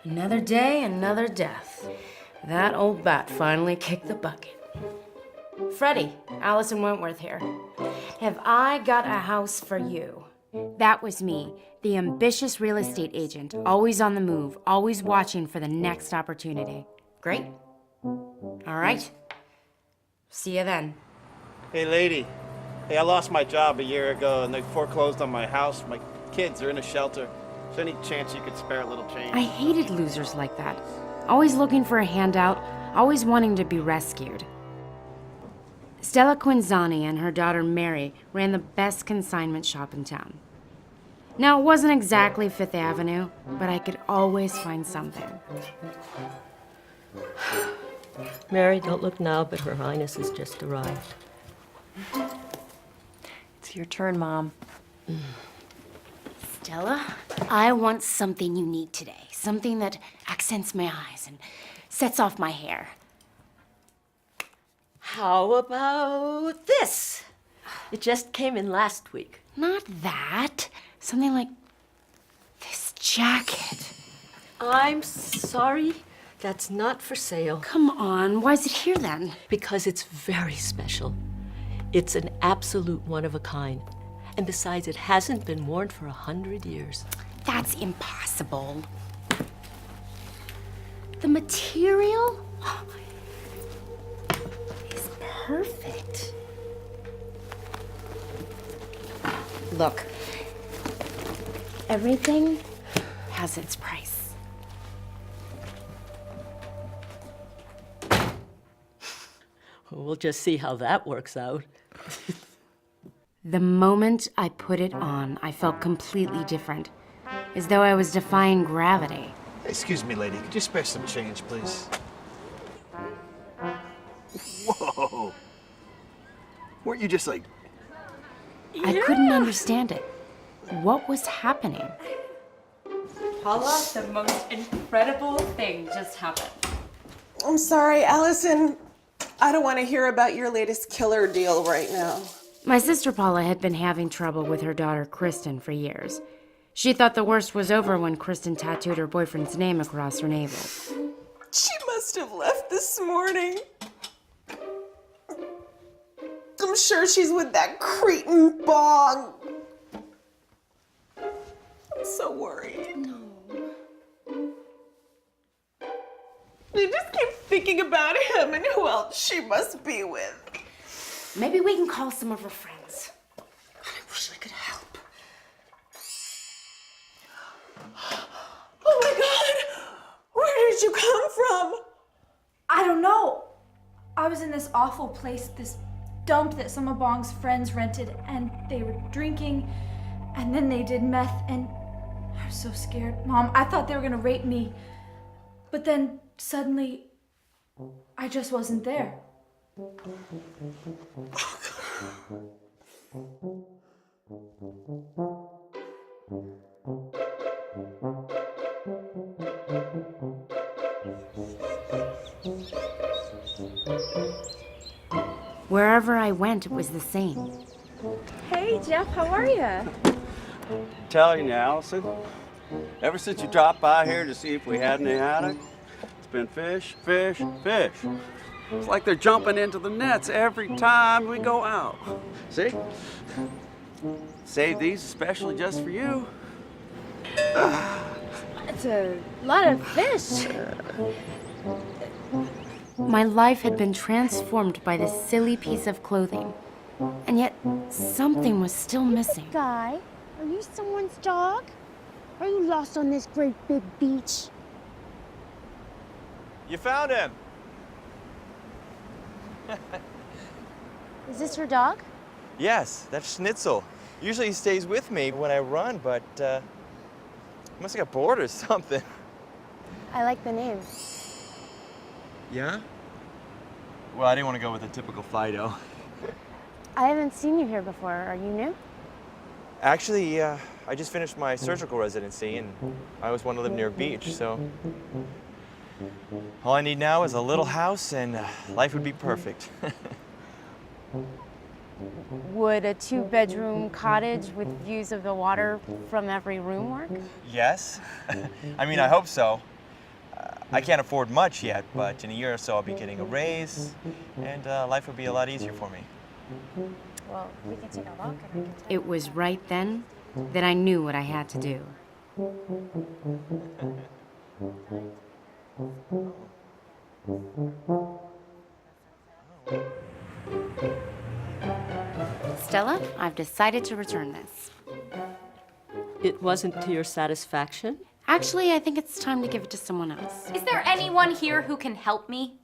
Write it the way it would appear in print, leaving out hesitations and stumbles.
Another day, another death. That old bat finally kicked the bucket. Freddie, Allison Wentworth here. Have I got a house for you? That was me, the ambitious real estate agent, always on the move, always watching for the next opportunity. Great. All right. See you then. Hey, lady. Hey, I lost my job a year ago, and they foreclosed on my house. My kids are in a shelter. Is there any chance you could spare a little change? I hated losers like that. Always looking for a handout, always wanting to be rescued. Stella Quinzani and her daughter Mary ran the best consignment shop in town. Now, it wasn't exactly Fifth Avenue, but I could always find something. Mary, don't look now, but Her Highness has just arrived. It's your turn, Mom. Stella, I want something unique today. Something that accents my eyes and sets off my hair. How about this? It just came in last week. Not that. Something like this jacket. I'm sorry, that's not for sale. Come on, why is it here then? Because it's very special. It's an absolute one of a kind. And besides, it hasn't been worn for 100 years. That's impossible. The material is perfect. Look, everything has its price. We'll just see how that works out. The moment I put it on, I felt completely different, as though I was defying gravity. Excuse me, lady. Could you spare some change, please? Whoa! Weren't you just like... I couldn't understand it. What was happening? Paula, the most incredible thing just happened. I'm sorry, Allison. I don't want to hear about your latest killer deal right now. My sister Paula had been having trouble with her daughter Kristen for years. She thought the worst was over when Kristen tattooed her boyfriend's name across her navel. She must have left this morning. I'm sure she's with that cretin Bong. I'm so worried. No. I just keep thinking about him and who else she must be with. Maybe we can call some of her friends. I wish I could help. Oh my God! Where did you come from? I don't know. I was in this awful place, this dump that some of Bong's friends rented, and they were drinking, and then they did meth, and I was so scared. Mom, I thought they were gonna rape me. But then suddenly, I just wasn't there. Wherever I went, it was the same. Hey, Jeff, how are you? Telling you, Allison. Ever since you dropped by here to see if we had any haddock, it's been fish, fish, fish. It's like they're jumping into the nets every time we go out. See? Saved these especially just for you. It's a lot of fish. My life had been transformed by this silly piece of clothing. And yet, something was still missing. Guy, are you someone's dog? Are you lost on this great big beach? You found him. Is this your dog? Yes, that's Schnitzel. Usually he stays with me when I run, but he must have got bored or something. I like the name. Yeah? Well, I didn't want to go with a typical Fido. I haven't seen you here before. Are you new? Actually, I just finished my surgical residency, and I always wanted to live near a beach, so all I need now is a little house, and life would be perfect. Would a 2-bedroom cottage with views of the water from every room work? Yes. I mean, I hope so. I can't afford much yet, but in a year or so I'll be getting a raise, and life will be a lot easier for me. Well, we can take a walk and I can tell It was right then that I knew what I had to do. Stella, I've decided to return this. It wasn't to your satisfaction? Actually, I think it's time to give it to someone else. Is there anyone here who can help me?